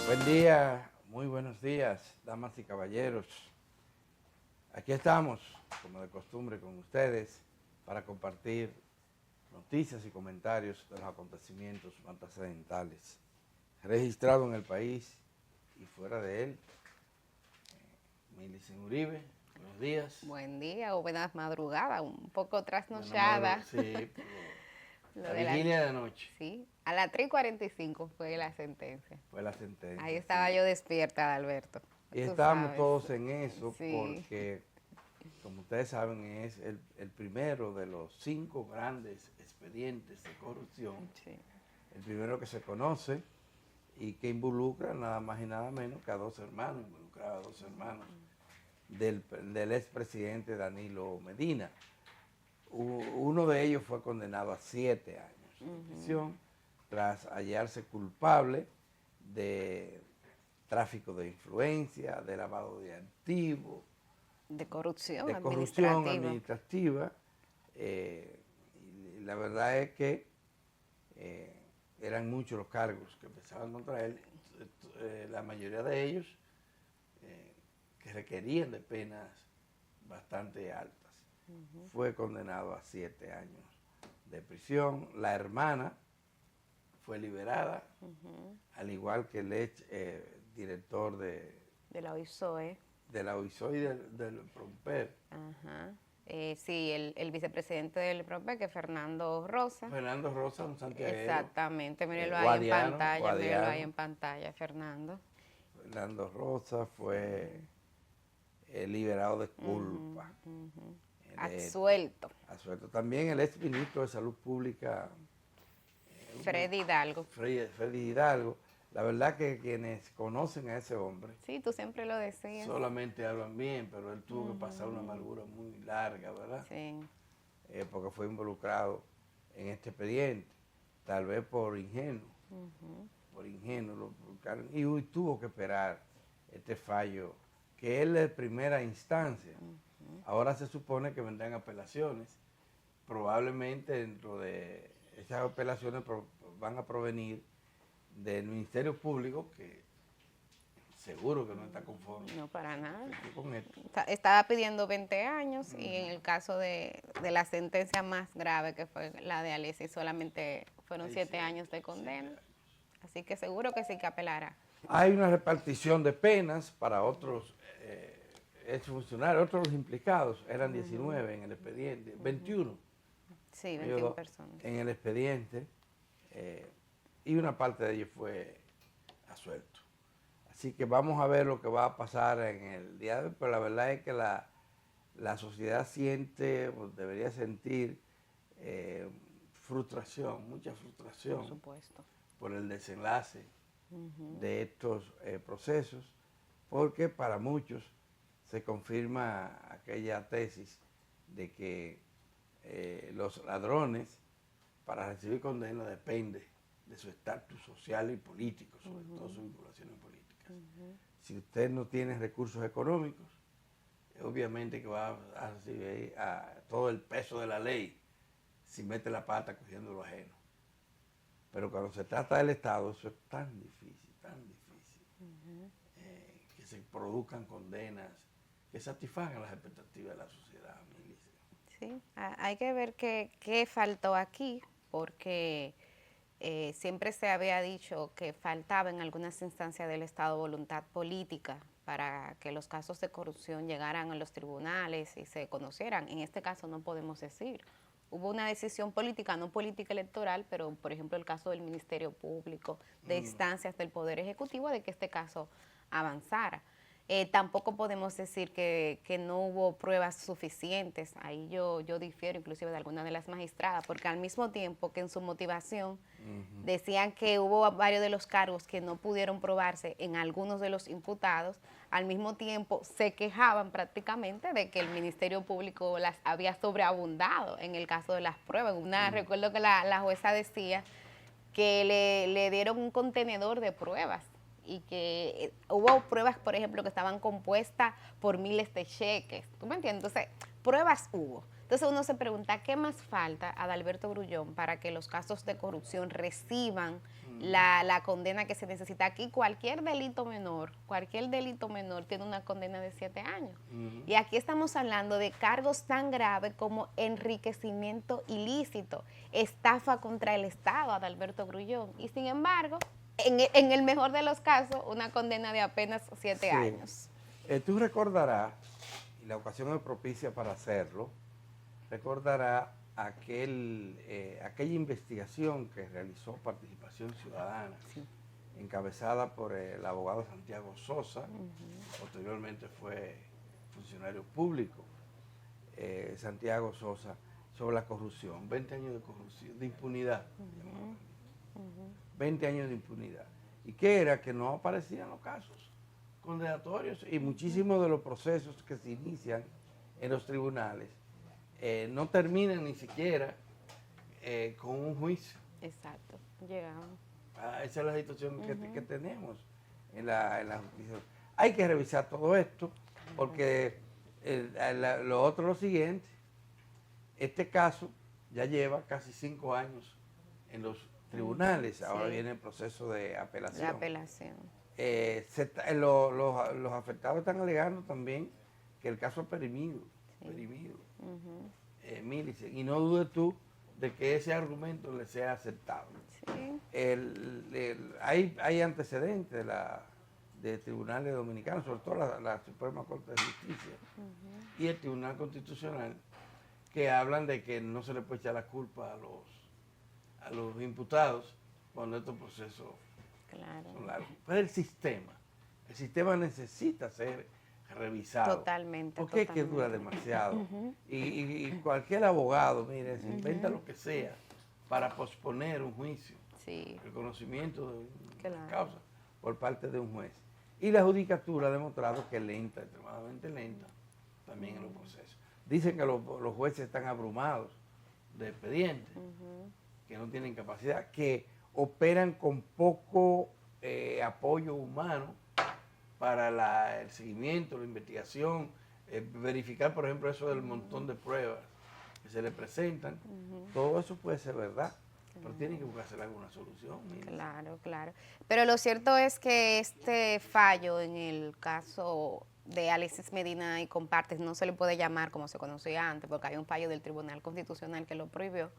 Buen día, muy buenos días, damas y caballeros. Aquí estamos, como de costumbre, con ustedes para compartir noticias y comentarios de los acontecimientos más trascendentales registrados en el país y fuera de él. Milicen Uribe, buenos días. Buen día o buenas madrugadas, un poco trasnochada. Sí, Lo la de vigilia de anoche Sí, a las 3:45 fue la sentencia. fue la sentencia. Ahí estaba sí. yo despierta, Alberto. Y Tú estábamos sabes. todos en eso Sí. porque, como ustedes saben, es el primero de los 5 grandes expedientes de corrupción, Sí. el primero que se conoce y que involucra nada más y nada menos que a 2 hermanos, involucraba a 2 hermanos del expresidente Danilo Medina. Uno de ellos fue condenado a 7 años de prisión tras hallarse culpable de tráfico de influencia, de lavado de activos, De corrupción de administrativa. corrupción administrativa. Y la verdad es que eran muchos los cargos que pesaban contra él, la mayoría de ellos que requerían de penas bastante altas. Fue condenado a 7 años de prisión. La hermana fue liberada, al igual que el ex director de la OISOE. de la OISOE y del PROMPER. Ajá. Sí, el vicepresidente del PROPE, que es Fernando Rosa. Fernando Rosa, un santiaguero. Exactamente, mírenlo Guadiano, ahí en pantalla, mírenlo guadiano. ahí en pantalla, Fernando. Fernando Rosa fue liberado de culpa. Absuelto. Absuelto. También el ex ministro de Salud Pública, Freddy Hidalgo. Freddy Hidalgo. La verdad que quienes conocen a ese hombre Sí, tú siempre lo decías. solamente hablan bien, pero él tuvo que pasar una amargura muy larga, ¿verdad? Sí. Porque fue involucrado en este expediente, tal vez por ingenuo, lo involucraron, y tuvo que esperar este fallo, que es de primera instancia. Ahora se supone que vendrán apelaciones, probablemente dentro de esas apelaciones van a provenir del Ministerio Público, que seguro que no está conforme. No, para nada. Con esto. Estaba pidiendo 20 años y en el caso de la sentencia más grave, que fue la de Alexis, solamente fueron 7 años de condena. Así que seguro que sí que apelará. Hay una repartición de penas para otros exfuncionarios, otros implicados, eran 19 en el expediente, 21. Sí, 21 personas. En el expediente, y una parte de ellos fue absuelto. Así que vamos a ver lo que va a pasar en el día de hoy, pero la verdad es que la sociedad siente, o debería sentir, frustración, mucha frustración. Por supuesto. Por el desenlace de estos procesos, porque para muchos se confirma aquella tesis de que los ladrones, para recibir condena, depende de su estatus social y político, sobre todo sus vinculaciones políticas. Si usted no tiene recursos económicos, obviamente que va a recibir todo el peso de la ley si mete la pata cogiendo lo ajeno. Pero cuando se trata del Estado, eso es tan difícil, que se produzcan condenas que satisfagan las expectativas de la sociedad. Sí, hay que ver qué faltó aquí, porque siempre se había dicho que faltaba en algunas instancias del Estado voluntad política para que los casos de corrupción llegaran a los tribunales y se conocieran. En este caso no podemos decir. Hubo una decisión política, no política electoral, pero por ejemplo el caso del Ministerio Público, de instancias del Poder Ejecutivo, de que este caso avanzara. Tampoco podemos decir que no hubo pruebas suficientes. Ahí yo difiero inclusive de algunas de las magistradas, porque al mismo tiempo que en su motivación decían que hubo varios de los cargos que no pudieron probarse en algunos de los imputados, al mismo tiempo se quejaban prácticamente de que el Ministerio Público las había sobreabundado en el caso de las pruebas. Recuerdo que la jueza decía que le dieron un contenedor de pruebas y que hubo pruebas, por ejemplo, que estaban compuestas por miles de cheques. ¿Tú me entiendes? Entonces, pruebas hubo. Entonces uno se pregunta, ¿qué más falta a Adalberto Grullón para que los casos de corrupción reciban la condena que se necesita aquí. Cualquier delito menor tiene una condena de 7 años. Y aquí estamos hablando de cargos tan graves como enriquecimiento ilícito, estafa contra el Estado, Adalberto Grullón. Y sin embargo, en el mejor de los casos, una condena de apenas 7 años. Tú recordarás, y la ocasión es propicia para hacerlo, recordarás aquella investigación que realizó Participación Ciudadana, encabezada por el abogado Santiago Sosa, posteriormente fue funcionario público, Santiago Sosa, sobre la corrupción, 20 años de corrupción, de impunidad, 20 años de impunidad. ¿Y qué era? Que no aparecían los casos condenatorios y muchísimos de los procesos que se inician en los tribunales no terminan ni siquiera con un juicio. Exacto, llegamos. Esa es la situación que tenemos en la justicia. Hay que revisar todo esto porque lo otro es lo siguiente. Este caso ya lleva casi 5 años en los tribunales. Ahora viene el proceso de apelación. La apelación. Los afectados están alegando también que el caso es perimido. Millicent, y no dudes tú de que ese argumento le sea aceptado. Hay antecedentes de tribunales dominicanos, sobre todo la Suprema Corte de Justicia y el Tribunal Constitucional, que hablan de que no se le puede echar la culpa a los imputados cuando estos procesos son largos. Pero el sistema necesita ser revisado. Totalmente. Porque es que dura demasiado. Y cualquier abogado, mire, se inventa lo que sea para posponer un juicio. El conocimiento de una causa por parte de un juez. Y la judicatura ha demostrado que es lenta, extremadamente lenta, también en los procesos. Dicen que los jueces están abrumados de expedientes, que no tienen capacidad, que operan con poco apoyo humano para el seguimiento, la investigación, verificar, por ejemplo, eso del montón de pruebas que se le presentan. Todo eso puede ser verdad, pero tienen que buscarse alguna solución. Claro. Pero lo cierto es que este fallo en el caso de Alexis Medina y Compartes no se le puede llamar como se conocía antes, porque hay un fallo del Tribunal Constitucional que lo prohibió.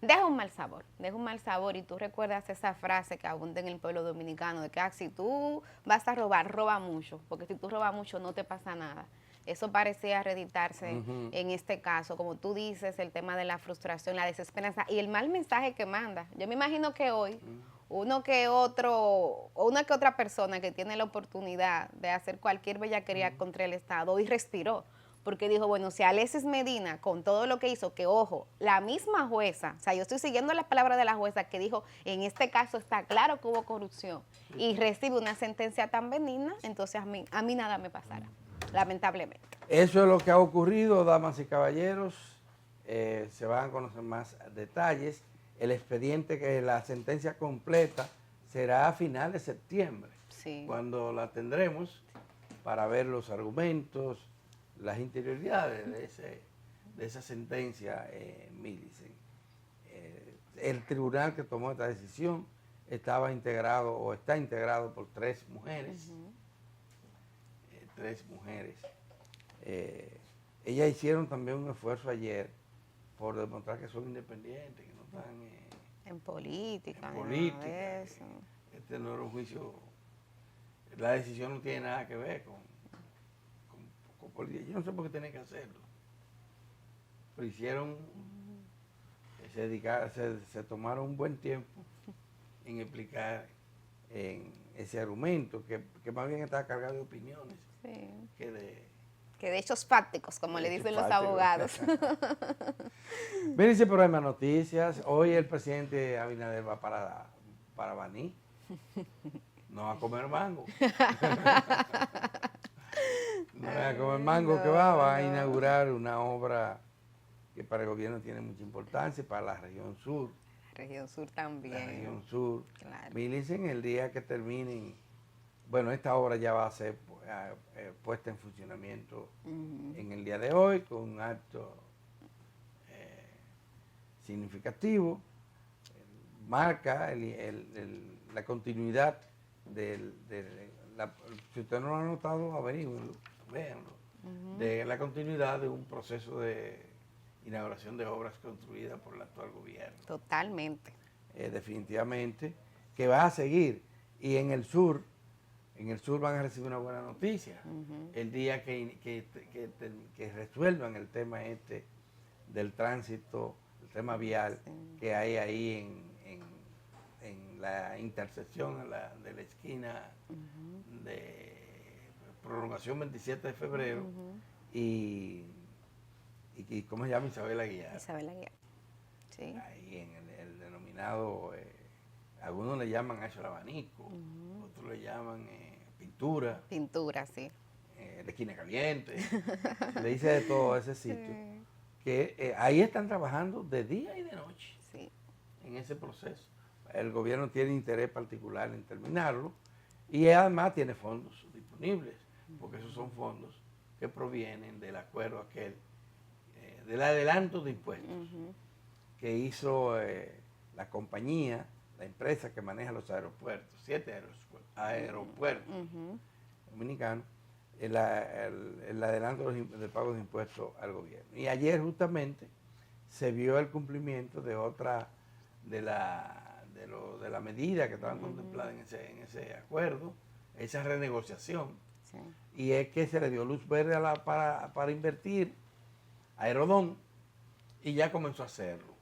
Deja un mal sabor, y tú recuerdas esa frase que abunda en el pueblo dominicano, de que si tú vas a robar, roba mucho, porque si tú robas mucho no te pasa nada. Eso parecía reeditarse en este caso, como tú dices, el tema de la frustración, la desesperanza y el mal mensaje que manda. Yo me imagino que hoy una que otra persona que tiene la oportunidad de hacer cualquier bellaquería contra el Estado hoy respiró, porque dijo, bueno, si Alexis Medina, con todo lo que hizo, que ojo, la misma jueza, o sea, yo estoy siguiendo las palabras de la jueza que dijo, en este caso está claro que hubo corrupción, y recibe una sentencia tan benigna, entonces a mí nada me pasará, lamentablemente. Eso es lo que ha ocurrido, damas y caballeros. Se van a conocer más detalles. El expediente, que la sentencia completa, será a final de septiembre, cuando la tendremos para ver los argumentos, las interioridades de esa sentencia, Millicent. El tribunal que tomó esta decisión estaba integrado o está integrado por 3 mujeres. 3 mujeres. Ellas hicieron también un esfuerzo ayer por demostrar que son independientes, que no están en política. Eso. Este no era un juicio. La decisión no tiene nada que ver con política. Yo no sé por qué tienen que hacerlo. Pero hicieron, se tomaron un buen tiempo en explicar en ese argumento, que más bien está cargado de opiniones que de hechos fácticos, como le dicen los abogados. Miren ese programa de noticias. Hoy el presidente Abinader va para Baní. No va a comer mango. No va a comer mango, que va a inaugurar una obra que para el gobierno tiene mucha importancia, para la región sur. Región sur también. La región sur. Claro. Millicent, el día que terminen, bueno, esta obra ya va a ser puesta en funcionamiento en el día de hoy, con un acto significativo, marca la continuidad si usted no lo ha notado, averígüenlo, véanlo, de la continuidad de un proceso de inauguración de obras construidas por el actual gobierno. Totalmente. Definitivamente, que va a seguir. Y en el sur van a recibir una buena noticia. El día que resuelvan el tema del tránsito, el tema vial que hay ahí en la intersección de la esquina de prolongación 27 de febrero y ¿cómo se llama? Isabel Aguiar. Isabel Aguiar, sí. Ahí en el denominado, algunos le llaman a eso el abanico, otros le llaman pintura. Pintura, sí. La esquina caliente, le dice de todo a ese sitio, que ahí están trabajando de día y de noche en ese proceso. El gobierno tiene interés particular en terminarlo y además tiene fondos disponibles, porque esos son fondos que provienen del acuerdo aquel, del adelanto de impuestos que hizo la compañía, la empresa que maneja los aeropuertos, 7 aeropuertos dominicanos, el adelanto del pago de impuestos al gobierno. Y ayer justamente se vio el cumplimiento de otra de la medida que estaban contempladas en ese acuerdo, esa renegociación, y es que se le dio luz verde para invertir Aerodón y ya comenzó a hacerlo.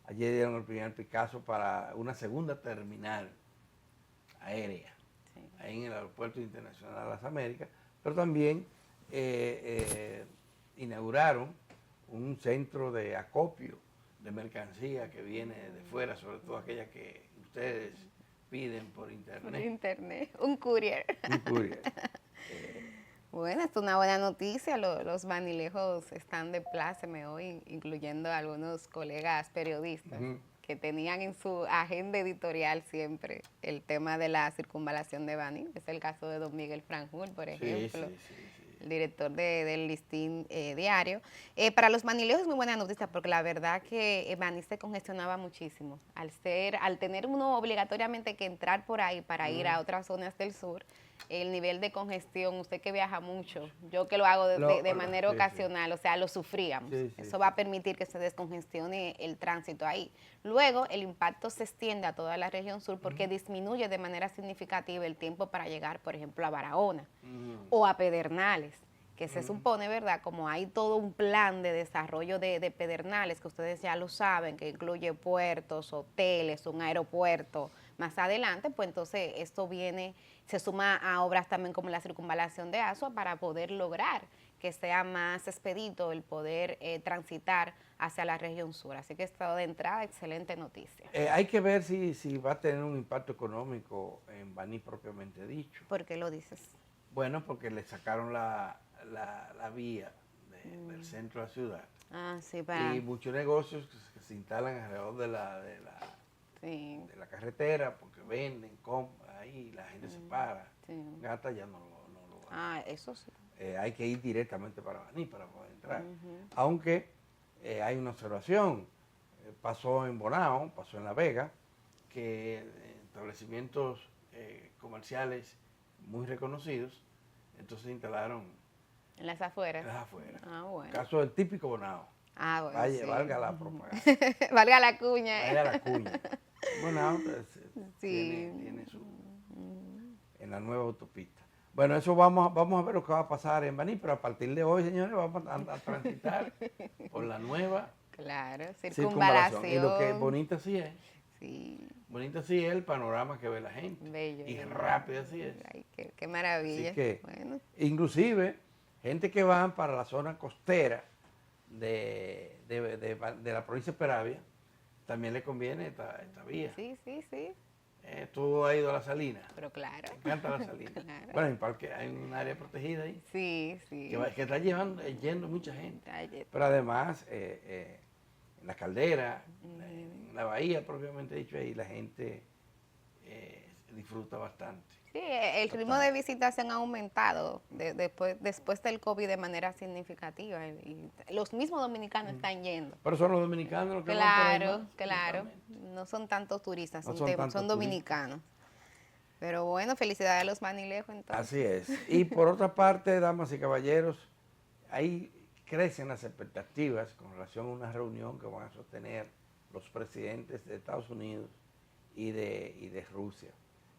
Ayer dieron el primer Picasso para una segunda terminal aérea, ahí en el Aeropuerto Internacional de las Américas, pero también inauguraron un centro de acopio de mercancía que viene de fuera, sobre todo aquella que ustedes piden por internet. Por internet, un courier. Un courier. Bueno, es una buena noticia. Los vanilejos están de pláceme hoy, incluyendo algunos colegas periodistas que tenían en su agenda editorial siempre el tema de la circunvalación de Baní. Es el caso de don Miguel Franjul, por ejemplo. Sí. El director del Listín Diario. Para los vanilejos es muy buena noticia porque la verdad que Baní se congestionaba muchísimo. Al tener uno obligatoriamente que entrar por ahí para ir a otras zonas del sur, el nivel de congestión, usted que viaja mucho, yo que lo hago de manera ocasional, o sea, lo sufríamos. Eso va a permitir que se descongestione el tránsito ahí. Luego, el impacto se extiende a toda la región sur porque disminuye de manera significativa el tiempo para llegar, por ejemplo, a Barahona o a Pedernales, que se supone, ¿verdad? Como hay todo un plan de desarrollo de Pedernales, que ustedes ya lo saben, que incluye puertos, hoteles, un aeropuerto, más adelante, pues entonces esto se suma a obras también como la circunvalación de Asua para poder lograr que sea más expedito el poder transitar hacia la región sur. Así que esto de entrada, excelente noticia. Hay que ver si va a tener un impacto económico en Baní propiamente dicho. ¿Por qué lo dices? Bueno, porque le sacaron la vía del centro de la ciudad. Ah, sí, y muchos negocios que se instalan alrededor de la carretera porque venden, compran, ahí la gente se para. Gata ya no lo va. Ah, eso sí. Hay que ir directamente para Baní para poder entrar. Aunque hay una observación, pasó en Bonao, pasó en La Vega, que establecimientos comerciales muy reconocidos, entonces se instalaron en las afueras. En las afueras. Ah, bueno. Caso del típico Bonao. Ah, bueno. Vaya, sí. Valga la propaganda. Valga la cuña. Valga la cuña. Bonao tiene su en la nueva autopista. Bueno, eso vamos a ver lo que va a pasar en Baní, pero a partir de hoy, señores, vamos a transitar por la nueva circunvalación. Y lo que bonita sí es. Sí. Bonita sí es el panorama que ve la gente. Bello. Y rápido así es. Ay, qué maravilla. Así que, bueno. Inclusive, gente que van para la zona costera de la provincia de Peravia, también le conviene esta vía. Sí. Tú has ido a la Salina. Pero claro. Me encanta la Salina. Claro. Bueno, en Parque hay un área protegida ahí. Sí. Que está yendo mucha gente. Pero además, en la caldera, en la bahía propiamente dicho, ahí la gente disfruta bastante. Sí, el ritmo de visitación ha aumentado después del COVID de manera significativa y los mismos dominicanos están yendo. Pero son los dominicanos los que van por ahí más, Claro, no son tantos turistas, no son dominicanos. Pero bueno, felicidades a los manilejos entonces. Así es. Y por otra parte, damas y caballeros, ahí crecen las expectativas con relación a una reunión que van a sostener los presidentes de Estados Unidos y de Rusia.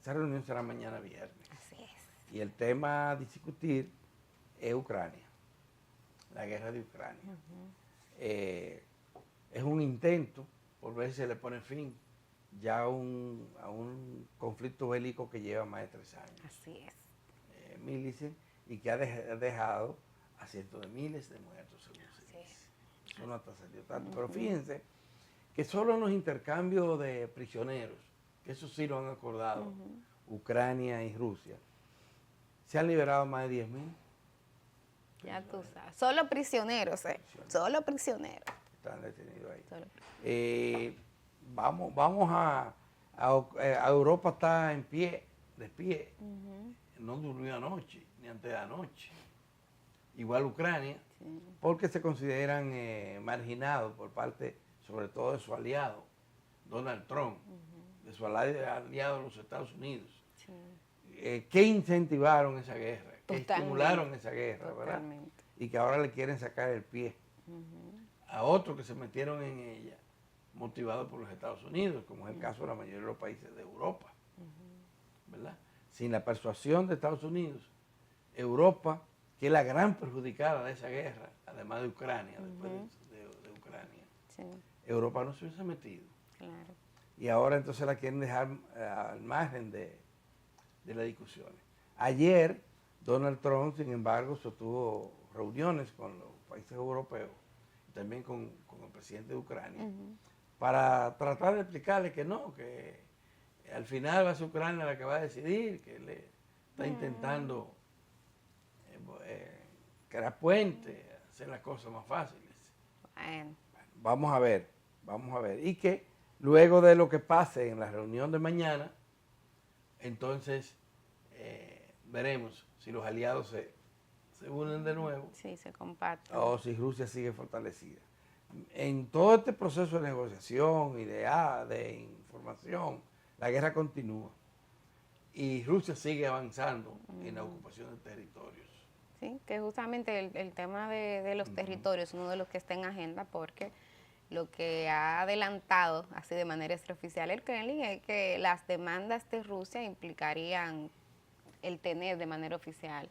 Esa reunión será mañana viernes. Así es. Y el tema a discutir es Ucrania, la guerra de Ucrania. Es un intento por ver si se le pone fin ya a un conflicto bélico que lleva más de 3 años. Así es. Milicen, y que ha dejado a cientos de miles de muertos, según se dice. Eso no ha trascendido tanto. Pero fíjense que solo en los intercambios de prisioneros, que eso sí lo han acordado, Ucrania y Rusia, se han liberado más de 10.000. Ya tú sabes. Solo prisioneros, Solo prisioneros. Están detenidos ahí. Vamos a Europa está de pie. No durmió anoche, ni antes de anoche. Igual Ucrania, porque se consideran marginados por parte, sobre todo, de su aliado, Donald Trump, de su aliado de los Estados Unidos, que incentivaron esa guerra, que estimularon esa guerra, ¿verdad? Y que ahora le quieren sacar el pie a otros que se metieron en ella, motivados por los Estados Unidos, como es el caso de la mayoría de los países de Europa, ¿verdad? Sin la persuasión de Estados Unidos, Europa, que es la gran perjudicada de esa guerra, además de Ucrania, después de Ucrania, Europa no se hubiese metido. Claro. Y ahora entonces la quieren dejar al margen de las discusiones. Ayer, Donald Trump, sin embargo, sostuvo reuniones con los países europeos, y también con el presidente de Ucrania, para tratar de explicarle que no, que al final va a ser Ucrania la que va a decidir, que él está intentando crear puentes, hacer las cosas más fáciles. Bueno. Vamos a ver. Y que luego de lo que pase en la reunión de mañana, entonces veremos si los aliados se unen de nuevo. Sí, se comparten. O si Rusia sigue fortalecida. En todo este proceso de negociación y de información, la guerra continúa. Y Rusia sigue avanzando en la ocupación de territorios. Sí, que justamente el tema de los territorios es uno de los que está en agenda, porque lo que ha adelantado, así de manera extraoficial, el Kremlin, es que las demandas de Rusia implicarían el tener de manera oficial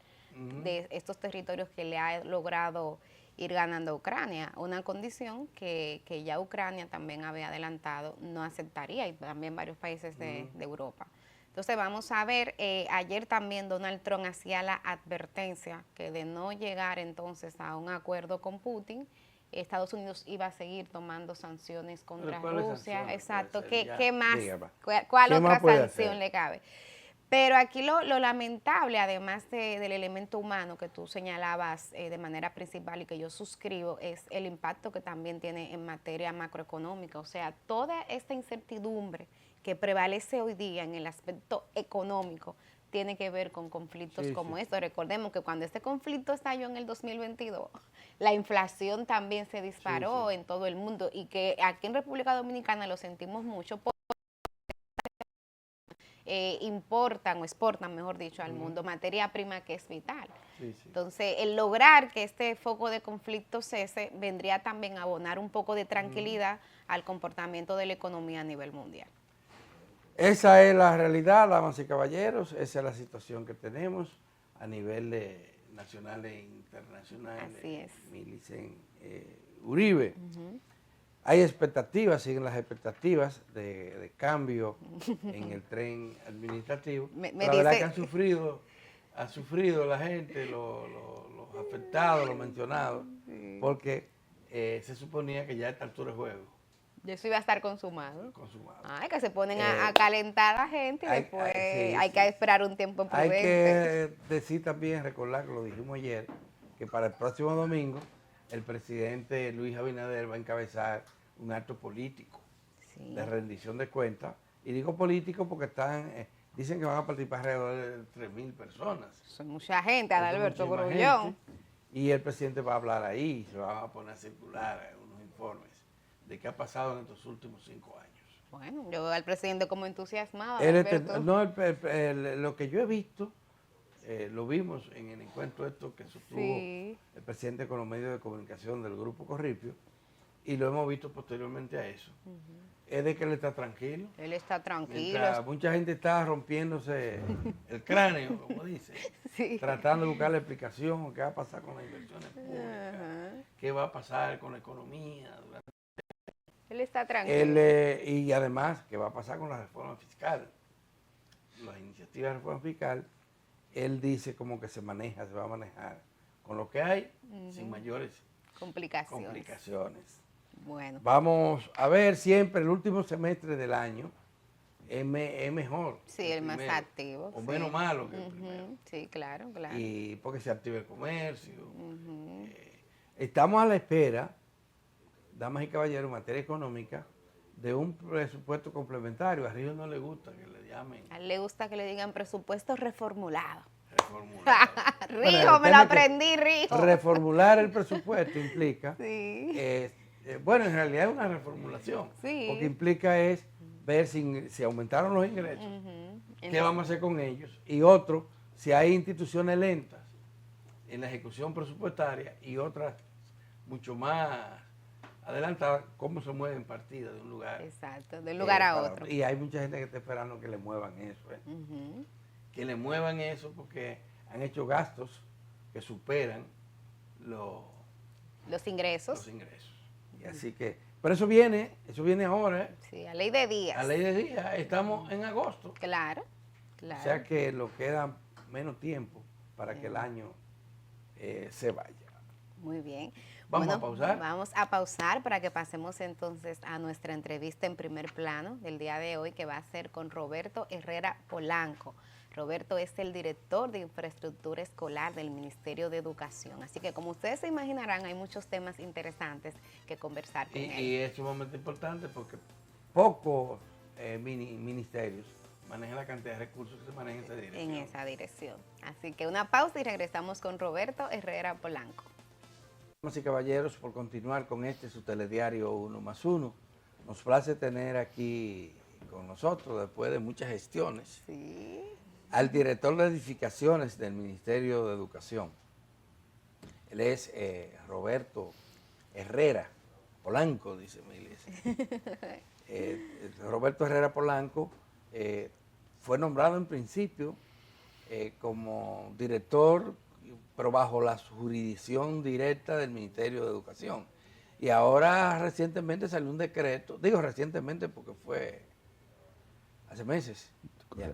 de estos territorios que le ha logrado ir ganando a Ucrania, una condición que ya Ucrania también había adelantado, no aceptaría, y también varios países de Europa. Entonces vamos a ver, ayer también Donald Trump hacía la advertencia que de no llegar entonces a un acuerdo con Putin, Estados Unidos iba a seguir tomando sanciones contra Rusia. Exacto. ¿Qué más? ¿Cuál otra sanción le cabe? Pero aquí lo lamentable, además del elemento humano que tú señalabas de manera principal y que yo suscribo, es el impacto que también tiene en materia macroeconómica. O sea, toda esta incertidumbre que prevalece hoy día en el aspecto económico tiene que ver con conflictos como estos. Recordemos que cuando este conflicto estalló en el 2022, la inflación también se disparó en todo el mundo, y que aquí en República Dominicana lo sentimos mucho porque importan o exportan, mejor dicho, al mundo materia prima que es vital. Entonces, el lograr que este foco de conflicto cese vendría también a abonar un poco de tranquilidad al comportamiento de la economía a nivel mundial. Esa es la realidad, damas y caballeros, esa es la situación que tenemos a nivel nacional e internacional. Así es. Milicen Uribe. Hay expectativas, siguen las expectativas de cambio en el tren administrativo. La verdad que ha sufrido la gente, los afectados, los mencionados, porque se suponía que ya a esta altura de juego. Y eso iba a estar consumado. Ay, que se ponen a calentar a la gente y después hay que esperar un tiempo prudente. Hay que decir también, recordar que lo dijimos ayer, que para el próximo domingo el presidente Luis Abinader va a encabezar un acto político de rendición de cuentas. Y digo político porque están Dicen que van a participar alrededor de 3.000 personas. Son mucha gente, Eso es Adalberto muchísima Grullón. gente. Y el presidente va a hablar ahí, se va a poner a circular unos informes de qué ha pasado en estos últimos 5 años. Bueno, yo veo al presidente como entusiasmado, Él Adalberto. no, lo que yo he visto, lo vimos en el encuentro esto que sostuvo Sí. el presidente con los medios de comunicación del Grupo Corripio, y lo hemos visto posteriormente a eso, es de que él está tranquilo. Él está tranquilo. Mientras mucha gente está rompiéndose el cráneo, como dice, Sí. tratando de buscar la explicación, qué va a pasar con las inversiones públicas, Ajá. qué va a pasar con la economía, Él está tranquilo. y además qué va a pasar con la reforma fiscal, las iniciativas de reforma fiscal. Él dice como que se va a manejar con lo que hay, sin mayores complicaciones. Bueno. Vamos a ver, siempre el último semestre del año es mejor. Sí, el más activo. O sí. menos malo que el primero. Sí, claro, claro. Y porque se activa el comercio. Estamos a la espera, damas y caballeros, en materia económica, de un presupuesto complementario. A Río no le gusta que le llamen A él le gusta que le digan presupuesto reformulado. reformulado. Rijo, me lo aprendí, Rijo. Reformular el presupuesto implica, Sí. bueno, en realidad es una reformulación. Sí. Lo que implica es ver si aumentaron los ingresos, qué vamos a hacer con ellos. Y otro, si hay instituciones lentas en la ejecución presupuestaria y otras mucho más adelantadas, cómo se mueven partidas de un lugar. Exacto, de un lugar a para otro. Y hay mucha gente que está esperando que le muevan eso. Que le muevan eso porque han hecho gastos que superan Los ingresos. los ingresos. Y así que, pero eso viene ahora, Sí, a ley de días. a ley de día, estamos en agosto. Claro, claro. O sea que lo queda menos tiempo para que el año se vaya. Muy bien. ¿Vamos a pausar? Vamos a pausar para que pasemos entonces a nuestra entrevista en primer plano del día de hoy, que va a ser con Roberto Herrera Polanco. Roberto es el director de infraestructura escolar del Ministerio de Educación. Así que, como ustedes se imaginarán, hay muchos temas interesantes que conversar con él. Y es sumamente importante porque pocos ministerios manejan la cantidad de recursos que se manejan en esa dirección. En esa dirección. Así que una pausa y regresamos con Roberto Herrera Polanco. Damas y caballeros, por continuar con su telediario 1+1, nos place tener aquí con nosotros, después de muchas gestiones, Sí. al director de edificaciones del Ministerio de Educación. Él es Roberto Herrera Polanco, dice mi iglesia. Roberto Herrera Polanco fue nombrado en principio como director, pero bajo la jurisdicción directa del Ministerio de Educación. Y ahora recientemente salió un decreto, digo recientemente porque fue hace meses, ya,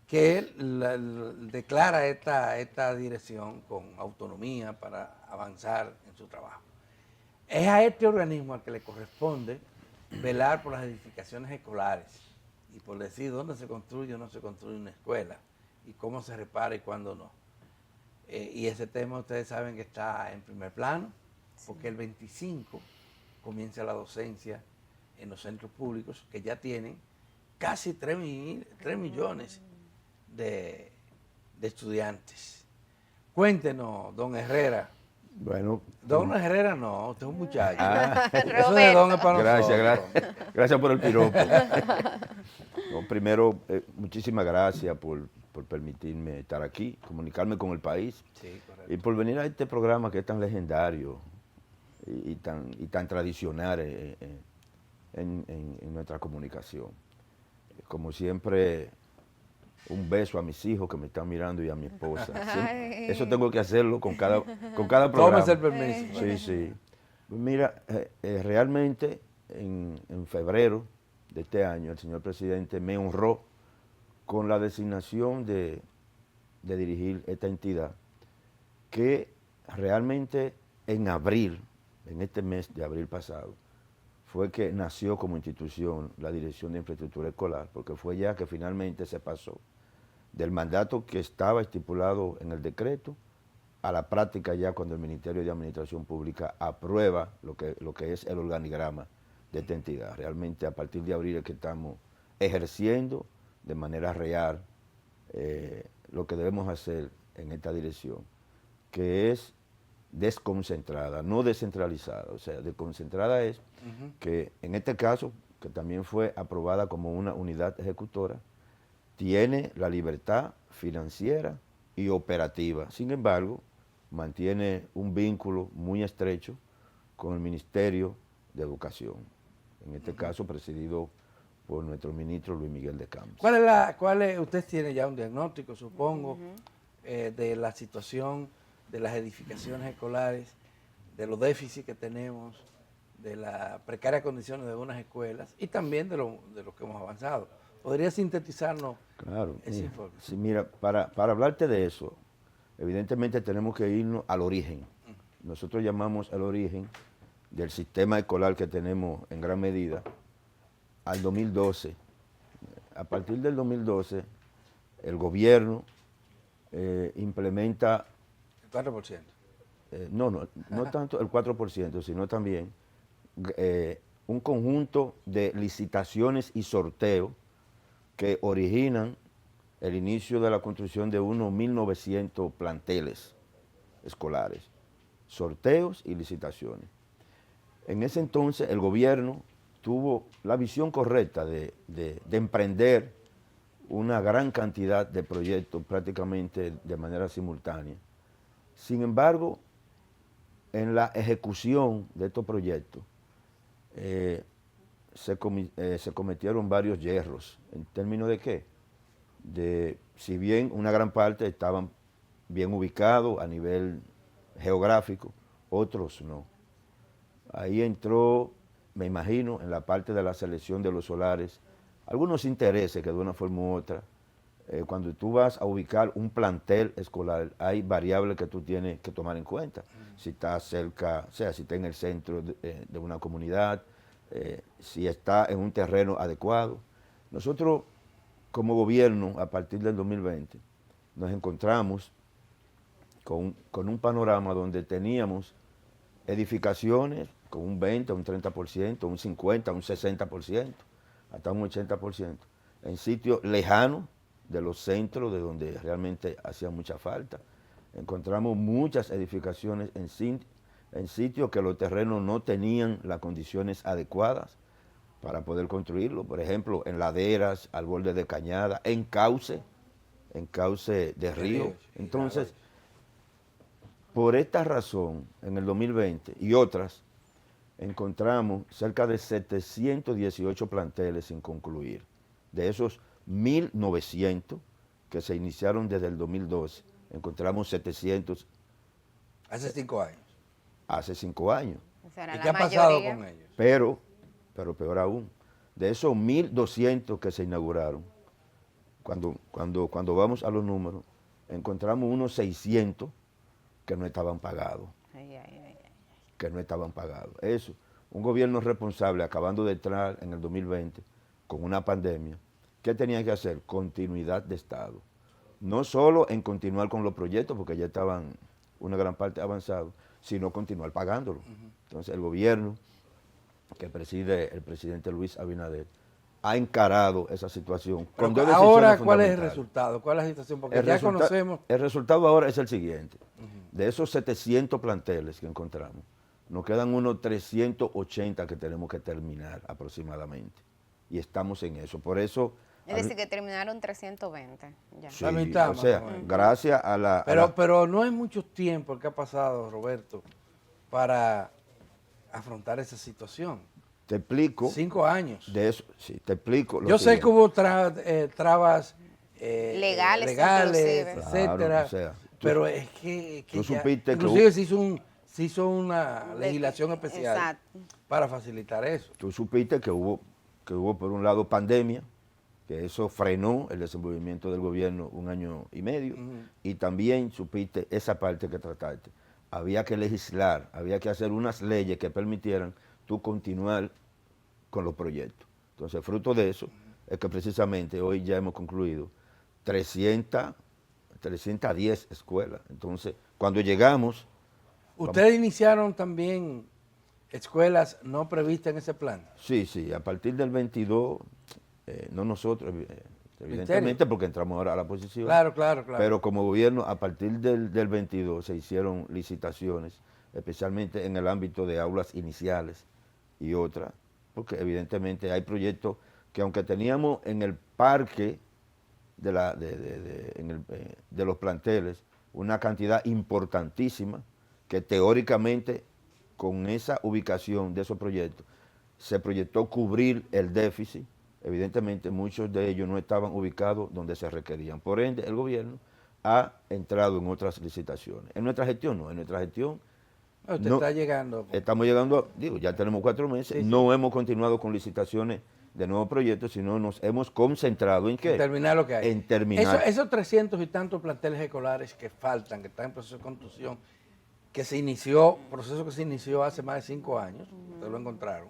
que él declara esta dirección con autonomía para avanzar en su trabajo. Es a este organismo al que le corresponde velar por las edificaciones escolares y por decir dónde se construye o no se construye una escuela y cómo se repara y cuándo no. Y ese tema ustedes saben que está en primer plano, porque el 25 comienza la docencia en los centros públicos que ya tienen casi 3 millones de estudiantes. Cuéntenos, don Herrera. Bueno. Don Herrera no, usted es un muchacho. Eso de don es para nosotros. Gracias por el piropo. No, primero, muchísimas gracias por permitirme estar aquí, comunicarme con el país. Sí, correcto. Y por venir a este programa que es tan legendario y tan tradicional en nuestra comunicación. Como siempre, un beso a mis hijos que me están mirando y a mi esposa. Eso tengo que hacerlo con cada programa. Tómese el permiso. Sí, sí. Mira, realmente en febrero de este año el señor presidente me honró con la designación de dirigir esta entidad que realmente en abril, en este mes de abril pasado, fue que nació como institución la Dirección de Infraestructura Escolar, porque fue ya que finalmente se pasó del mandato que estaba estipulado en el decreto a la práctica ya cuando el Ministerio de Administración Pública aprueba lo que es el organigrama de esta entidad. Realmente a partir de abril es que estamos ejerciendo de manera real lo que debemos hacer en esta dirección, que es desconcentrada, no descentralizada. O sea, desconcentrada es que en este caso, que también fue aprobada como una unidad ejecutora, tiene la libertad financiera y operativa. Sin embargo, mantiene un vínculo muy estrecho con el Ministerio de Educación, en este caso presidido por nuestro ministro Luis Miguel de Campos. Usted tiene ya un diagnóstico, supongo, de la situación de las edificaciones escolares, de los déficits que tenemos, de las precarias condiciones de algunas escuelas y también de lo que hemos avanzado. ¿Podría sintetizarnos ese informe? Sí, mira, para hablarte de eso, evidentemente tenemos que irnos al origen. Nosotros llamamos el origen del sistema escolar que tenemos en gran medida al 2012. A partir del 2012, el gobierno implementa... El 4%. No tanto el 4%, sino también un conjunto de licitaciones y sorteos que originan el inicio de la construcción de unos 1.900 planteles escolares, sorteos y licitaciones. En ese entonces el gobierno tuvo la visión correcta de emprender una gran cantidad de proyectos prácticamente de manera simultánea. Sin embargo, en la ejecución de estos proyectos se cometieron varios yerros. ¿En términos de qué? Si bien una gran parte estaban bien ubicados a nivel geográfico, otros no. Ahí entró, me imagino, en la parte de la selección de los solares, algunos intereses que de una forma u otra, cuando tú vas a ubicar un plantel escolar, hay variables que tú tienes que tomar en cuenta. Si está cerca, o sea, si está en el centro de una comunidad, si está en un terreno adecuado. Nosotros, como gobierno, a partir del 2020, nos encontramos con un panorama donde teníamos edificaciones con un 20, un 30%, un 50, un 60%, hasta un 80%, en sitios lejanos de los centros de donde realmente hacía mucha falta. Encontramos muchas edificaciones en sitios que los terrenos no tenían las condiciones adecuadas para poder construirlo. Por ejemplo, en laderas, al borde de cañada, en cauce de río. Entonces, por esta razón, en el 2020 y otras, encontramos cerca de 718 planteles sin concluir. De esos 1.900 que se iniciaron desde el 2012, encontramos 700. Hace 5 años. Hace 5 años. O sea, ¿Y qué ha pasado con ellos? Pero peor aún, de esos 1.200 que se inauguraron, cuando vamos a los números, encontramos unos 600 que no estaban pagados. Que no estaban pagados. Eso, un gobierno responsable acabando de entrar en el 2020 con una pandemia, ¿qué tenía que hacer? Continuidad de Estado. No solo en continuar con los proyectos, porque ya estaban una gran parte avanzados, sino continuar pagándolos. Entonces el gobierno que preside el presidente Luis Abinader ha encarado esa situación. Con dos ahora, ¿cuál es el resultado? ¿Cuál es la situación? Porque ya conocemos... El resultado ahora es el siguiente. De esos 700 planteles que encontramos, nos quedan unos 380 que tenemos que terminar aproximadamente. Y estamos en eso. Por eso... Es decir, que terminaron 320. Ya. Sí, o sea, gracias a la... Pero no es mucho tiempo el que ha pasado, Roberto, para afrontar esa situación. Te explico. 5 años. De eso, sí, te explico. Yo sé que hubo trabas legales, etcétera, claro, o sea, pero es que tú supiste inclusive se hizo una legislación especial para facilitar eso. Tú supiste que hubo por un lado pandemia, que eso frenó el desenvolvimiento del gobierno 1 año y medio, y también supiste esa parte que trataste. Había que legislar, había que hacer unas leyes que permitieran tú continuar con los proyectos. Entonces, fruto de eso, es que precisamente hoy ya hemos concluido 310 escuelas. Entonces, cuando llegamos... ¿Ustedes iniciaron también escuelas no previstas en ese plan? Sí, a partir del 22, no nosotros, evidentemente porque entramos ahora a la posición. Claro, claro, claro. Pero como gobierno, a partir del 22 se hicieron licitaciones, especialmente en el ámbito de aulas iniciales y otras, porque evidentemente hay proyectos que aunque teníamos en el parque de los planteles una cantidad importantísima que teóricamente con esa ubicación de esos proyectos se proyectó cubrir el déficit. Evidentemente muchos de ellos no estaban ubicados donde se requerían. Por ende, el gobierno ha entrado en otras licitaciones. En nuestra gestión no, en nuestra gestión Usted no, está llegando. estamos llegando, digo, ya tenemos 4 meses, Sí, sí. no hemos continuado con licitaciones de nuevos proyectos, sino nos hemos concentrado en qué? En terminar lo que hay. En terminar. Esos 300 y tantos planteles escolares que faltan, que están en proceso de construcción, proceso que se inició hace más de 5 años, ustedes lo encontraron.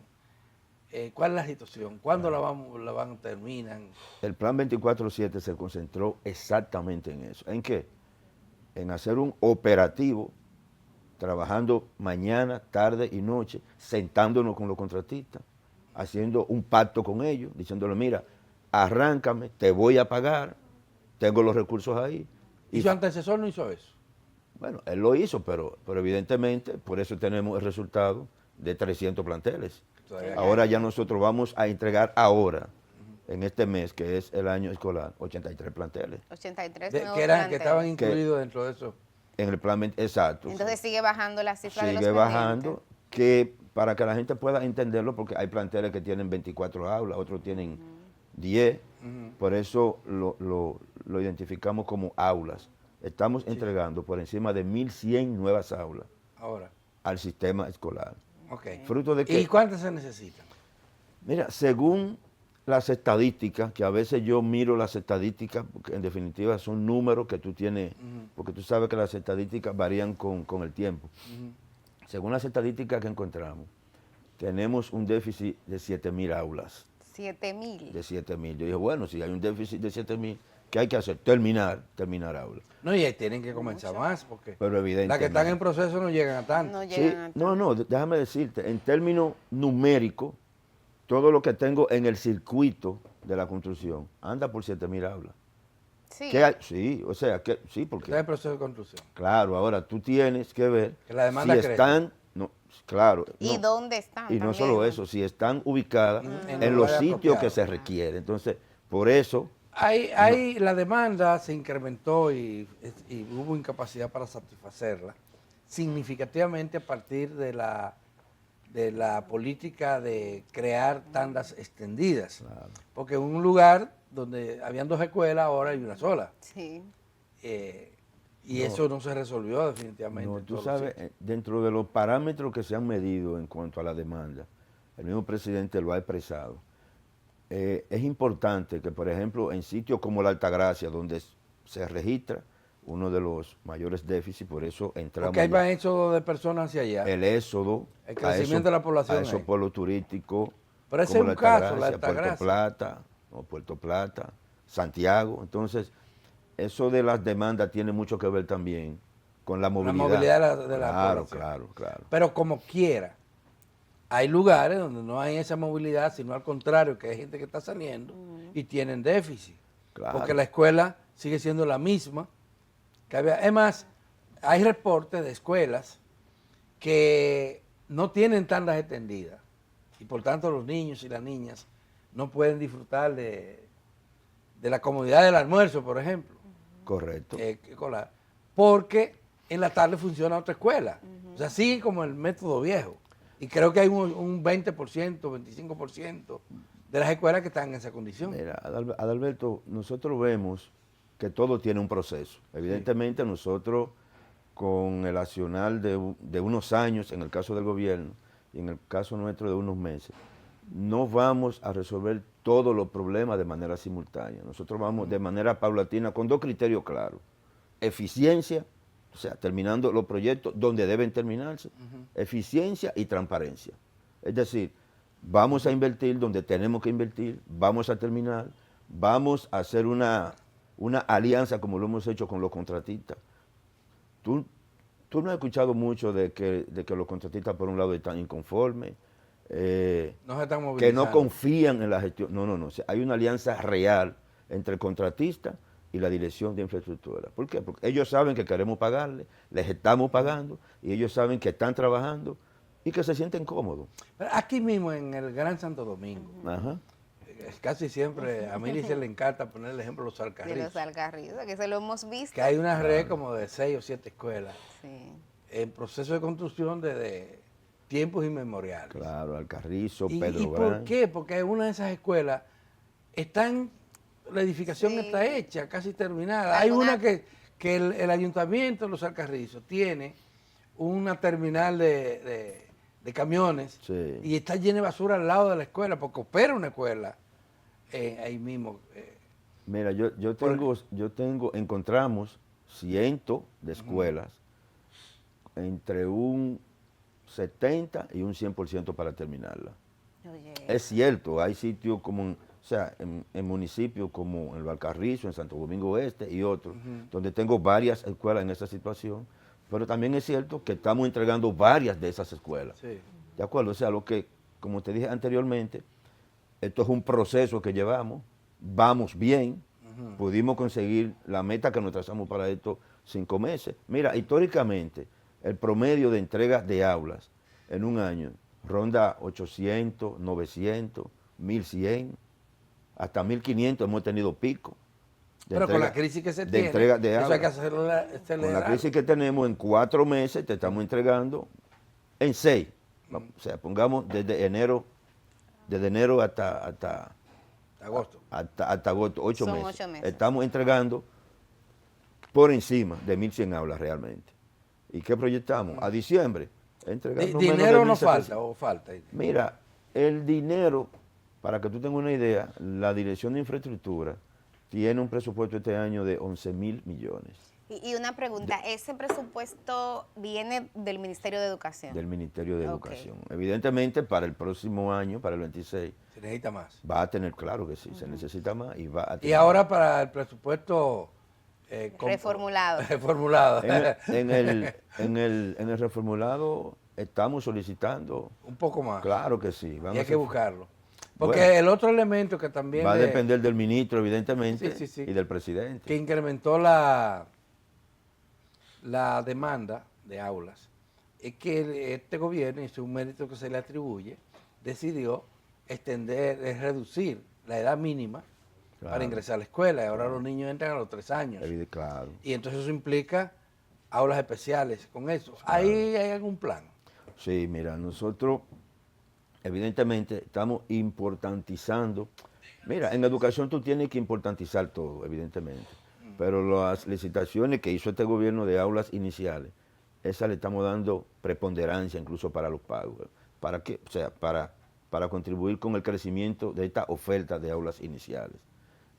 ¿Cuál es la situación? ¿Cuándo terminan? El plan 24/7 se concentró exactamente en eso. ¿En qué? En hacer un operativo, trabajando mañana, tarde y noche, sentándonos con los contratistas, haciendo un pacto con ellos, diciéndole, mira, arráncame, te voy a pagar, tengo los recursos ahí. ¿Y su antecesor no hizo eso? Bueno, él lo hizo, pero evidentemente por eso tenemos el resultado de 300 planteles. Ahora ya nosotros vamos a entregar ahora, en este mes, que es el año escolar, 83 planteles. 83 Que nuevos estaban planteles. incluidos dentro de eso. En el plan, exacto. Entonces sigue bajando la cifra de los Sigue pendientes. bajando, que para que la gente pueda entenderlo, porque hay planteles que tienen 24 aulas, otros tienen 10, por eso lo identificamos como aulas. Estamos entregando por encima de 1.100 nuevas aulas Ahora. al sistema escolar. Ok. Fruto de que, ¿Y cuántas se necesitan? mira, según las estadísticas, que a veces yo miro las estadísticas, porque en definitiva son números que tú tienes, porque tú sabes que las estadísticas varían con el tiempo. Según las estadísticas que encontramos, tenemos un déficit de 7.000 aulas. 7.000. De 7.000. Yo dije, bueno, si hay un déficit de 7.000, ¿qué hay que hacer? Terminar aulas. No, y ahí tienen que comenzar más, porque Pero evidentemente. las que están en proceso no llegan a tanto. No Sí, llegan a no, déjame decirte, en términos numéricos, todo lo que tengo en el circuito de la construcción anda por 7.000 aulas. Sí. ¿Qué hay? Sí, o sea, que sí, Está porque, en proceso de construcción. claro, ahora tú tienes que ver Que la demanda si crece. están, no, claro. ¿Y no, dónde están? y no también? solo eso, si están ubicadas En en los los lugares sitios que apropiados. se requieren. Entonces, por eso, La demanda se incrementó y hubo incapacidad para satisfacerla significativamente a partir de la política de crear tandas extendidas. Porque en un lugar donde habían 2 escuelas, ahora hay una sola. Sí. Y eso no se resolvió definitivamente. no, en tú todos los sabes, sitios. dentro de los parámetros que se han medido en cuanto a la demanda, el mismo presidente lo ha expresado. Es importante que, por ejemplo, en sitios como la Altagracia, donde se registra uno de los mayores déficits, por eso entramos Porque hay allá. más éxodo de personas hacia allá. El éxodo, El crecimiento de la población a esos ahí. pueblos turísticos, Pero ese como es un caso, la Puerto Altagracia. Plata, o Puerto Plata, Santiago. Entonces, eso de las demandas tiene mucho que ver también con la movilidad. movilidad de la Claro, población. claro. Pero como quiera, hay lugares donde no hay esa movilidad, sino al contrario, que hay gente que está saliendo y tienen déficit. Claro. Porque la escuela sigue siendo la misma que había. Es más, hay reportes de escuelas que no tienen tandas extendidas y por tanto los niños y las niñas no pueden disfrutar de la comodidad del almuerzo, por ejemplo. Correcto. Escolar, porque en la tarde funciona otra escuela. O sea, sigue como el método viejo. Y creo que hay un 20%, 25% de las escuelas que están en esa condición. Mira, Adalberto, nosotros vemos que todo tiene un proceso. Evidentemente nosotros, con el accionar de unos años, en el caso del gobierno, y en el caso nuestro de unos meses, no vamos a resolver todos los problemas de manera simultánea. Nosotros vamos de manera paulatina con 2 criterios claros. Eficiencia, o sea, terminando los proyectos donde deben terminarse, eficiencia y transparencia. Es decir, vamos a invertir donde tenemos que invertir, vamos a terminar, vamos a hacer una alianza como lo hemos hecho con los contratistas. Tú no has escuchado mucho de que los contratistas por un lado están inconformes, No se están movilizando. que no confían en la gestión. No. O sea, hay una alianza real entre el contratista y la dirección de infraestructura. ¿Por qué? Porque ellos saben que queremos pagarle, les estamos pagando, y ellos saben que están trabajando y que se sienten cómodos. Pero aquí mismo en el Gran Santo Domingo, Ajá. casi siempre a Mili se le encanta poner el ejemplo de los De Alcarrizos, los Alcarrizos, que se lo hemos visto. que hay una red como de 6 o 7 escuelas Sí. en proceso de construcción desde tiempos inmemoriales. Claro, Alcarrizo, ¿Y Pedro por Gran. qué? Porque una de esas escuelas la edificación Sí. está hecha, casi terminada. Hay Alguna- una que el ayuntamiento de Los Alcarrizos tiene una terminal de camiones Sí. y está llena de basura al lado de la escuela, porque opera una escuela ahí mismo. Mira, yo tengo, encontramos cientos de escuelas entre un 70 y un 100% para terminarla. Oye, Es cierto, hay sitios como, o sea, en municipios como en Valcarrizo, en Santo Domingo Este y otros, donde tengo varias escuelas en esa situación, pero también es cierto que estamos entregando varias de esas escuelas. Sí. ¿De acuerdo? O sea, como te dije anteriormente, esto es un proceso que llevamos, vamos bien, pudimos conseguir la meta que nos trazamos para estos 5 meses. Mira, históricamente, el promedio de entrega de aulas en un año ronda 800, 900, 1100, hasta 1500 hemos tenido pico. Pero con la crisis que se de tiene, entrega de eso hay que aulas. acelerar. Con la crisis que tenemos, en 4 meses te estamos entregando en 6. O sea, pongamos desde enero hasta Agosto. hasta agosto, 8 Son meses. 8 meses. Estamos entregando por encima de 1100 aulas realmente. ¿Y qué proyectamos? A diciembre. Entregar no menos de ¿Dinero no 1700. falta o falta? Mira, el dinero, para que tú tengas una idea, la Dirección de Infraestructura tiene un presupuesto este año de 11.000 millones y una pregunta, ¿ese presupuesto viene del Ministerio de Educación? del Ministerio de Ok. Educación. Evidentemente, para el próximo año, para el 26, Se necesita más. va a tener, claro que sí, se necesita más y va a tener. Y ahora para el presupuesto Reformulado. reformulado. En el reformulado estamos solicitando, Un poco más. claro que sí. Y vamos hay a que hacer- buscarlo. Porque Bueno. el otro elemento que también Va a depender del ministro, evidentemente, Sí, sí, sí. y del presidente. que incrementó la demanda de aulas es que este gobierno, y es un mérito que se le atribuye, decidió reducir la edad mínima para Claro. ingresar a la escuela. Y ahora los niños entran a los 3 años. Claro. Y entonces eso implica aulas especiales con eso. Ahí hay algún plan. Sí, mira, nosotros evidentemente estamos importantizando. Mira, en educación tú tienes que importantizar todo, evidentemente. Pero las licitaciones que hizo este gobierno de aulas iniciales, esas le estamos dando preponderancia incluso para los pagos. ¿Para qué? O sea, para contribuir con el crecimiento de esta oferta de aulas iniciales.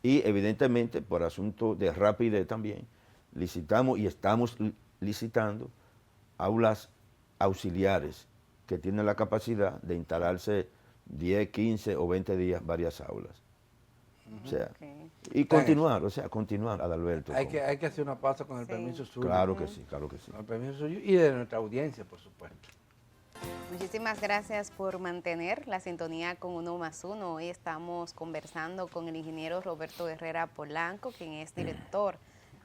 Y evidentemente, por asunto de rapidez también, licitamos y estamos licitando aulas auxiliares que tienen la capacidad de instalarse 10, 15 o 20 días varias aulas. O sea, Ok. y continuar, continuar, Adalberto. Hay que hacer una pausa con el Sí. permiso suyo. Claro que sí, claro que sí. Con el permiso suyo y de nuestra audiencia, por supuesto. Muchísimas gracias por mantener la sintonía con Uno más Uno. Hoy estamos conversando con el ingeniero Roberto Herrera Polanco, quien es director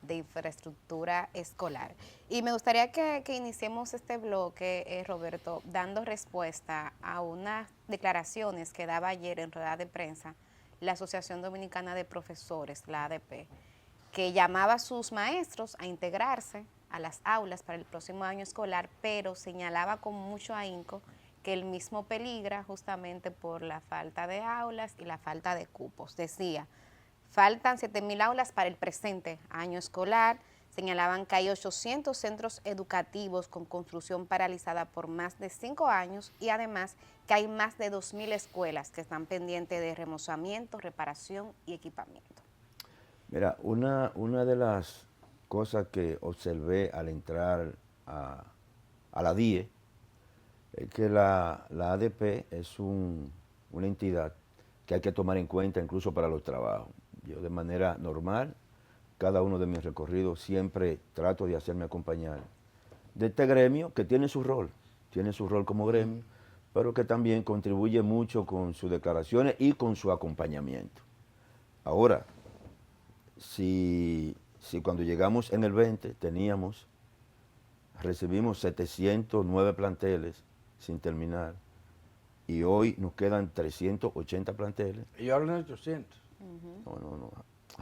de infraestructura escolar. Y me gustaría que iniciemos este bloque, Roberto, dando respuesta a unas declaraciones que daba ayer en rueda de prensa la Asociación Dominicana de Profesores, la ADP, que llamaba a sus maestros a integrarse a las aulas para el próximo año escolar, pero señalaba con mucho ahínco que el mismo peligra justamente por la falta de aulas y la falta de cupos. Decía, faltan 7.000 aulas para el presente año escolar. Señalaban que hay 800 centros educativos con construcción paralizada por más de 5 años y además que hay más de 2.000 escuelas que están pendientes de remozamiento, reparación y equipamiento. Mira, una de las cosas que observé al entrar a la DIE es que la ADP es una entidad que hay que tomar en cuenta incluso para los trabajos. Yo de manera normal, cada uno de mis recorridos siempre trato de hacerme acompañar de este gremio que tiene su rol como gremio, pero que también contribuye mucho con sus declaraciones y con su acompañamiento. Ahora, si cuando llegamos en el 20 recibimos 709 planteles sin terminar y hoy nos quedan 380 planteles. Y yo hablo de 800. No.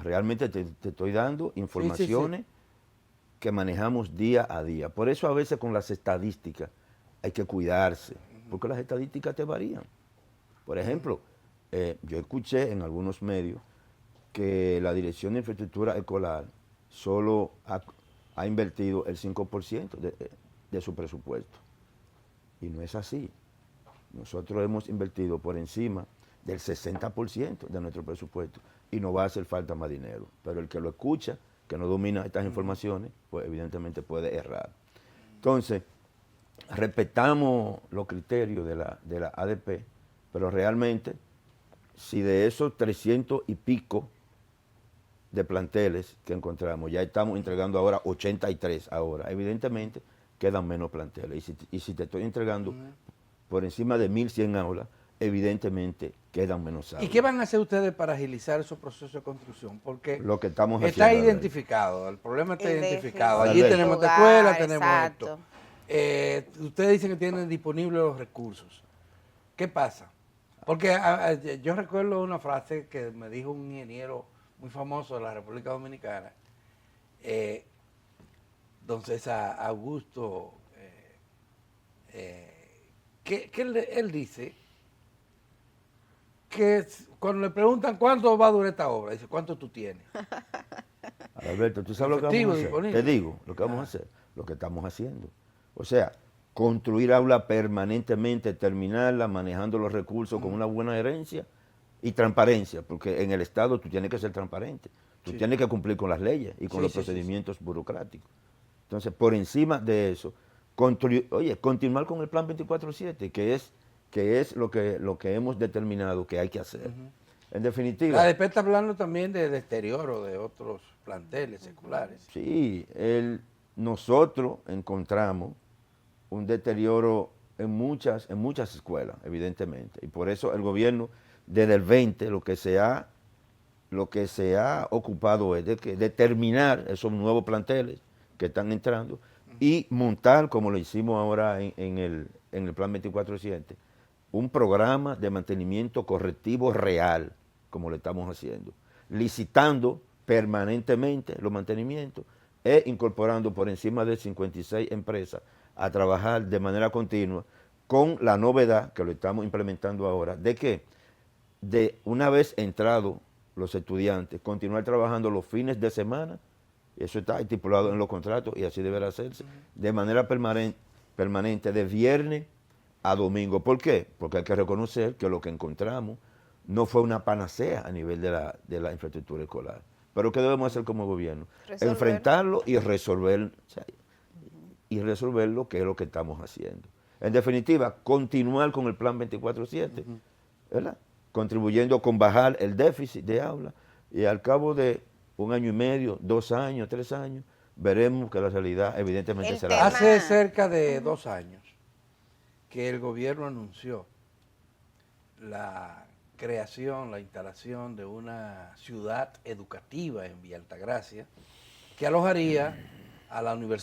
Realmente te estoy dando informaciones que manejamos día a día. Por eso a veces con las estadísticas hay que cuidarse, porque las estadísticas te varían. Por ejemplo, yo escuché en algunos medios que la Dirección de Infraestructura Escolar solo ha invertido el 5% de su presupuesto. Y no es así. Nosotros hemos invertido por encima del 60% de nuestro presupuesto y no va a hacer falta más dinero. Pero el que lo escucha, que no domina estas informaciones, pues evidentemente puede errar. Entonces, respetamos los criterios de la ADP, pero realmente, si de esos 300 y pico de planteles que encontramos, ya estamos entregando ahora 83 ahora, evidentemente quedan menos planteles. Y si te estoy entregando por encima de 1.100 aulas, evidentemente quedan menos aulas. ¿Y qué van a hacer ustedes para agilizar esos procesos de construcción? Porque lo que estamos está haciendo, identificado, el problema está identificado. déficit. Allí Alberto. tenemos esta escuela, tenemos Exacto. esto. Ustedes dicen que tienen disponibles los recursos. ¿Qué pasa? Porque yo recuerdo una frase que me dijo un ingeniero muy famoso de la República Dominicana, don César Augusto, que él dice que cuando le preguntan cuánto va a durar esta obra, dice, ¿cuánto tú tienes? Alberto, ¿tú sabes lo que vamos a hacer? Disponible. Te digo lo que vamos a hacer, lo que estamos haciendo. O sea, construir aulas permanentemente, terminarla, manejando los recursos con una buena gerencia y transparencia, porque en el Estado tú tienes que ser transparente, tú tienes que cumplir con las leyes y con los procedimientos burocráticos. Entonces, por encima de eso, continuar con el plan 24/7, que es lo que hemos determinado que hay que hacer. En definitiva. La ADP está hablando también de deterioro de otros planteles seculares. Sí, nosotros encontramos un deterioro en muchas escuelas, evidentemente. Y por eso el gobierno, desde el 20, lo que se ha ocupado es de terminar esos nuevos planteles que están entrando y montar, como lo hicimos ahora en el plan 24/7, un programa de mantenimiento correctivo real, como lo estamos haciendo, licitando permanentemente los mantenimientos e incorporando por encima de 56 empresas a trabajar de manera continua, con la novedad que lo estamos implementando ahora, de que de una vez entrados los estudiantes, continuar trabajando los fines de semana, eso está estipulado en los contratos y así deberá hacerse, de manera permanente de viernes a domingo. ¿Por qué? Porque hay que reconocer que lo que encontramos no fue una panacea a nivel de la infraestructura escolar. Pero ¿qué debemos hacer como gobierno? Enfrentarlo y resolver, lo que es lo que estamos haciendo. En definitiva, continuar con el plan 24/7, ¿verdad? Contribuyendo con bajar el déficit de aula y al cabo de 1 año y medio, 2 años, 3 años, veremos que la realidad evidentemente será. Hace cerca de 2 años que el gobierno anunció la creación, la instalación de una ciudad educativa en Villa Altagracia que alojaría a la Universidad